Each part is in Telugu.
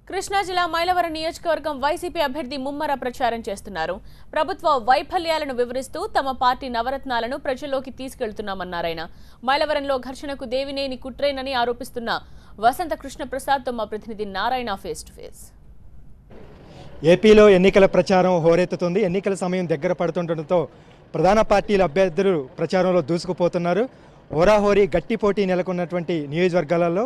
కృష్ణా జిల్లా మైలవరం నియోజకవర్గం వైసీపీ అభ్యర్థి ముమ్మర ప్రచారం చేస్తున్నారు. ప్రభుత్వ వైఫల్యాలను వివరిస్తూ తమ పార్టీ నవరత్నాలను ప్రజల్లోకి తీసుకెళ్తున్నామన్నారాయన. మైలవరంలో ఘర్షణకు దేవినేని కుట్రేనని ఆరోపిస్తున్న వసంత కృష్ణ ప్రసాద్ మా ప్రతినిధి నారాయణ ఫేస్ టు ఫేస్. ఏపీలో ఎన్నికల ప్రచారం హోరెత్తుతుంది. ఎన్నికల సమయం దగ్గర పడుతుండటంతో ప్రధాన పార్టీల అభ్యర్థులు ప్రచారంలో దూసుకుపోతున్నారు. హోరాహోరీ గట్టి పోటీ నెలకొన్నటువంటి నియోజకవర్గాలలో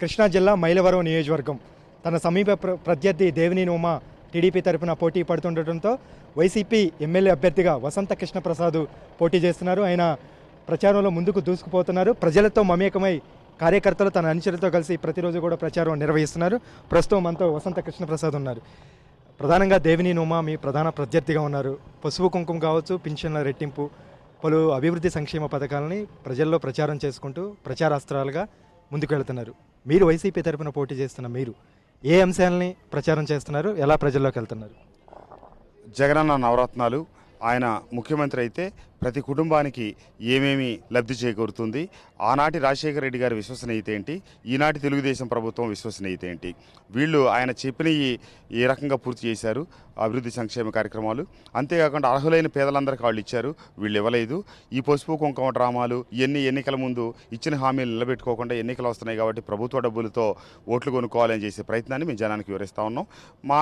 కృష్ణా జిల్లా మైలవరం నియోజకవర్గం తన సమీప ప్రత్యర్థి దేవినేని ఉమ టీడీపీ తరఫున పోటీ పడుతుండటంతో వైసీపీ ఎమ్మెల్యే అభ్యర్థిగా వసంత కృష్ణ ప్రసాద్ పోటీ చేస్తున్నారు. ఆయన ప్రచారంలో ముందుకు దూసుకుపోతున్నారు. ప్రజలతో మమేకమై కార్యకర్తలు తన అనుచరులతో కలిసి ప్రతిరోజు కూడా ప్రచారం నిర్వహిస్తున్నారు. ప్రస్తుతం మనతో వసంత కృష్ణ ప్రసాద్ ఉన్నారు. ప్రధానంగా దేవినేని ఉమ మీ ప్రధాన ప్రత్యర్థిగా ఉన్నారు. పసుపు కుంకుమ కావచ్చు, పింఛన్ల రెట్టింపు, పలు అభివృద్ధి సంక్షేమ పథకాలని ప్రజల్లో ప్రచారం చేసుకుంటూ ప్రచారాస్త్రాలుగా ముందుకు వెళ్తున్నారు. మీరు వైసీపీ తరఫున పోటీ చేస్తున్న మీరు ఏ అంశాలని ప్రచారం చేస్తున్నారు, ఎలా ప్రజల్లోకి వెళ్తున్నారు? జగనన్న నవరత్నాలు, ఆయన ముఖ్యమంత్రి అయితే ప్రతి కుటుంబానికి ఏమేమి లబ్ధి చేకూరుతుంది, ఆనాటి రాజశేఖర రెడ్డి గారి విశ్వసనీయత ఏంటి, ఈనాటి తెలుగుదేశం ప్రభుత్వం విశ్వసనీయత ఏంటి, వీళ్ళు ఆయన చెప్పినవి ఏ రకంగా పూర్తి చేశారు అభివృద్ధి సంక్షేమ కార్యక్రమాలు, అంతేకాకుండా అర్హులైన పేదలందరికీ వాళ్ళు ఇచ్చారు, వీళ్ళు ఇవ్వలేదు. ఈ పసుపు కుంకుమ డ్రామాలు ఎన్నికల ముందు ఇచ్చిన హామీలు నిలబెట్టుకోకుండా ఎన్నికలు వస్తున్నాయి కాబట్టి ప్రభుత్వ డబ్బులతో ఓట్లు కొనుక్కోవాలని చేసే ప్రయత్నాన్ని మేము జనానికి వివరిస్తూ ఉన్నాం. మా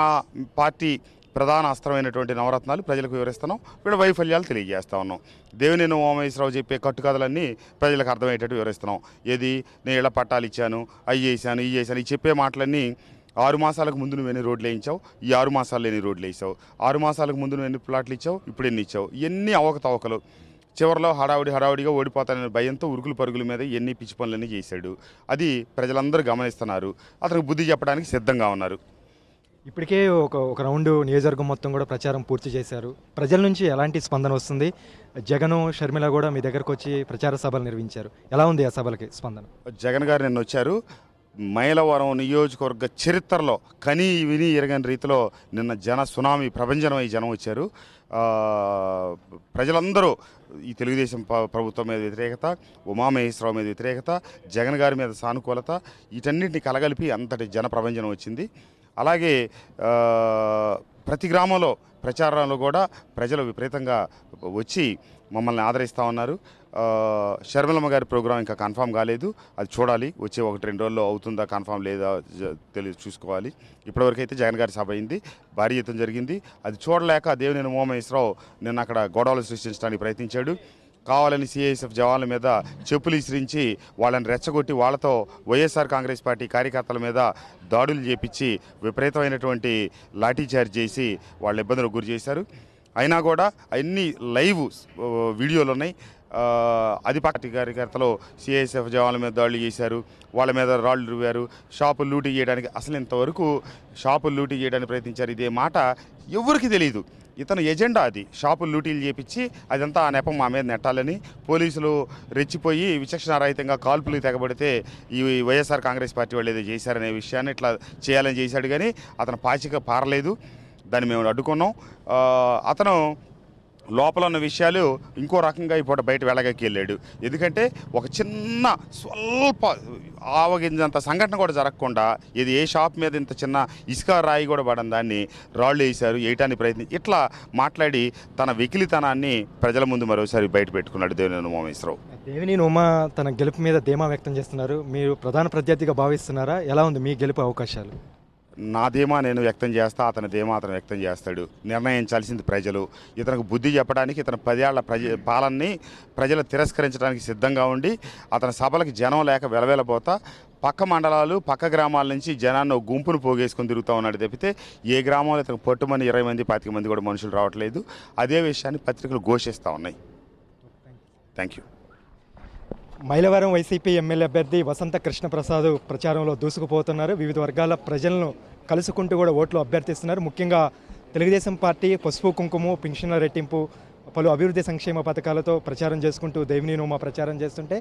పార్టీ ప్రధాన అస్త్రమైనటువంటి నవరత్నాలు ప్రజలకు వివరిస్తున్నాం. వీళ్ళ వైఫల్యాలు తెలియజేస్తూ ఉన్నాం. దేవినేని ఉమామహేశ్వరరావు చెప్పే కట్టుకథలన్నీ ప్రజలకు అర్థమయ్యేటట్టు వివరిస్తున్నాం. ఏది, నేను ఇళ్ల పట్టాలు ఇచ్చాను, అవి చేశాను, ఇవి చేశాను, ఈ చెప్పే మాటలన్నీ 6 మాసాలకు ముందు నువ్వు ఎన్ని రోడ్లు వేయించావు, ఈ 6 మాసాల్లో ఎన్ని రోడ్లు వేసావు, 6 మాసాలకు ముందు నువ్వు ఎన్ని ప్లాట్లు ఇచ్చావు, ఇప్పుడు ఎన్ని ఇచ్చావు, ఇవన్నీ అవకతవకలు. చివరిలో హడావుడిగా ఓడిపోతానని భయంతో ఉరుకులు పరుగుల మీద ఎన్ని పిచ్చి పనులన్నీ చేశాడు. అది ప్రజలందరూ గమనిస్తున్నారు. అతనికి బుద్ధి చెప్పడానికి సిద్ధంగా ఉన్నారు. ఇప్పటికే ఒక రౌండ్ నియోజకవర్గం మొత్తం కూడా ప్రచారం పూర్తి చేశారు. ప్రజల నుంచి ఎలాంటి స్పందన వస్తుంది? జగన్, షర్మిల కూడా మీ దగ్గరకు వచ్చి ప్రచార సభలు నిర్వహించారు. ఎలా ఉంది ఆ సభలకి స్పందన? జగన్ గారు నిన్న వచ్చారు. మైలవరం నియోజకవర్గ చరిత్రలో కని విని ఎరగని రీతిలో నిన్న జన సునామీ ప్రభంజనమై జనం వచ్చారు. ప్రజలందరూ ఈ తెలుగుదేశం ప్రభుత్వం మీద వ్యతిరేకత, ఉమామహేశ్వరరావు మీద వ్యతిరేకత, జగన్ గారి మీద సానుకూలత, వీటన్నిటిని కలగలిపి అంతటి జన ప్రభంజనం వచ్చింది. అలాగే ప్రతి గ్రామంలో ప్రచారంలో కూడా ప్రజలు విపరీతంగా వచ్చి మమ్మల్ని ఆదరిస్తూ ఉన్నారు. షర్మిలమ్మ గారి ప్రోగ్రాం ఇంకా కన్ఫామ్ కాలేదు, అది చూడాలి. వచ్చే 1-2 రోజుల్లో అవుతుందా కన్ఫామ్ లేదా చూసుకోవాలి. ఇప్పటివరకైతే జగన్ గారి సభ అయింది, భారీ ఎత్తున జరిగింది. అది చూడలేక దేవినేని ఉమామహేశ్వరరావు నిన్న అక్కడ గొడవలు సృష్టించడానికి ప్రయత్నించాడు. కావాలని సిఐఎస్ఎఫ్ జవాన్ల మీద చెప్పులు ఇసిరించి వాళ్ళని రెచ్చగొట్టి వాళ్ళతో వైఎస్ఆర్ కాంగ్రెస్ పార్టీ కార్యకర్తల మీద దాడులు చేపించి విపరీతమైనటువంటి లాఠీచార్జ్ చేసి వాళ్ళ ఇబ్బందులకు గురి చేశారు. అయినా కూడా అన్ని లైవ్ వీడియోలు ఉన్నాయి. అది పార్టీ కార్యకర్తలు సిఐఎస్ఎఫ్ జవాన్ల మీద దాడులు చేశారు, వాళ్ళ మీద రాళ్ళు రువ్వారు, షాపులు లూటీ చేయడానికి, అసలు ఇంతవరకు షాపులు లూటీ చేయడానికి ప్రయత్నించారు. ఇదే మాట ఎవరికి తెలియదు. ఇతను ఎజెండా అది, షాపులు లూటీలు చేపించి అదంతా ఆ నెపం మా మీద నెట్టాలని. పోలీసులు రెచ్చిపోయి విచక్షణారహితంగా కాల్పులు తెగబడితే ఈ వైఎస్ఆర్ కాంగ్రెస్ పార్టీ వాళ్ళు ఏదో చేశారనే విషయాన్ని ఇట్లా చేయాలని చేశాడు. కానీ అతను పాచిక పారలేదు, దాన్ని మేము అడ్డుకున్నాం. అతను లోపల ఉన్న విషయాలు ఇంకో రకంగా ఈ పూట బయట వెళ్ళగక్కి వెళ్ళాడు. ఎందుకంటే ఒక చిన్న స్వల్ప ఆవగింజంత సంఘటన కూడా జరగకుండా, ఇది ఏ షాప్ మీద ఇంత చిన్న ఇసుక రాయి కూడా పడని దాన్ని రాళ్ళు వేశారు, వేయటానికి ఇట్లా మాట్లాడి తన వెకిలితనాన్ని ప్రజల ముందు మరోసారి బయట పెట్టుకున్నాడు దేవినేని ఉమామహేశ్వరరావు. దేవినేని ఉమ తన గెలుపు మీద ధీమా వ్యక్తం చేస్తున్నారు. మీరు ప్రధాన ప్రత్యర్థిగా భావిస్తున్నారా? ఎలా ఉంది మీ గెలుపు అవకాశాలు? నా ధీమా నేను వ్యక్తం చేస్తా, అతని ధీమా అతను వ్యక్తం చేస్తాడు. నిర్ణయించాల్సింది ప్రజలు. ఇతనికి బుద్ధి చెప్పడానికి, ఇతని 10 ఏళ్ల పాలనని ప్రజలు తిరస్కరించడానికి సిద్ధంగా ఉండి అతని సభలకు జనం లేక వెలవెలబోతా పక్క మండలాలు, పక్క గ్రామాల నుంచి జనాన్ని గుంపును పోగేసుకొని తిరుగుతూ ఉన్నాడు తప్పితే ఏ గ్రామంలో ఇతను పట్టుమని 20 మంది 25 మంది కూడా మనుషులు రావట్లేదు. అదే విషయాన్ని పత్రికలు ఘోషిస్తూ ఉన్నాయి. Thank you. Mylavaram YCP MLA అభ్యర్థి వసంత కృష్ణ ప్రసాద్ ప్రచారంలో దూసుకుపోతున్నారు. వివిధ వర్గాల ప్రజలను కలుసుకుంటూ కూడా ఓట్లు అభ్యర్థిస్తున్నారు. ముఖ్యంగా తెలుగుదేశం పార్టీ పసుపు కుంకుమ, పింఛన్ల రెట్టింపు, పలు అభివృద్ధి సంక్షేమ పథకాలతో ప్రచారం చేసుకుంటూ దేవినేని ఉమ ప్రచారం చేస్తుంటే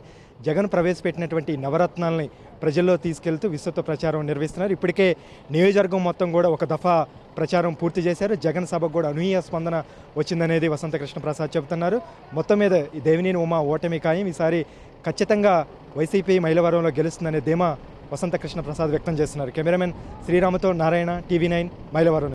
జగన్ ప్రవేశపెట్టినటువంటి నవరత్నాలని ప్రజల్లో తీసుకెళ్తూ విస్తృత ప్రచారం నిర్వహిస్తున్నారు. ఇప్పటికే నియోజకవర్గం మొత్తం కూడా ఒక దఫా ప్రచారం పూర్తి చేశారు. జగన్ సభకు కూడా అనూహ్య స్పందన వచ్చిందనేది వసంత కృష్ణ ప్రసాద్ చెబుతున్నారు. మొత్తం మీద దేవినేని ఉమ ఓటమి ఖాయం. ఈసారి ఖచ్చితంగా వైసీపీ మైలవరంలో గెలుస్తుందనే ధీమా వసంత కృష్ణ ప్రసాద్ వ్యక్తం చేస్తున్నారు. కెమెరామెన్ శ్రీరామతో నారాయణ, టీవీ9 మైలవరం.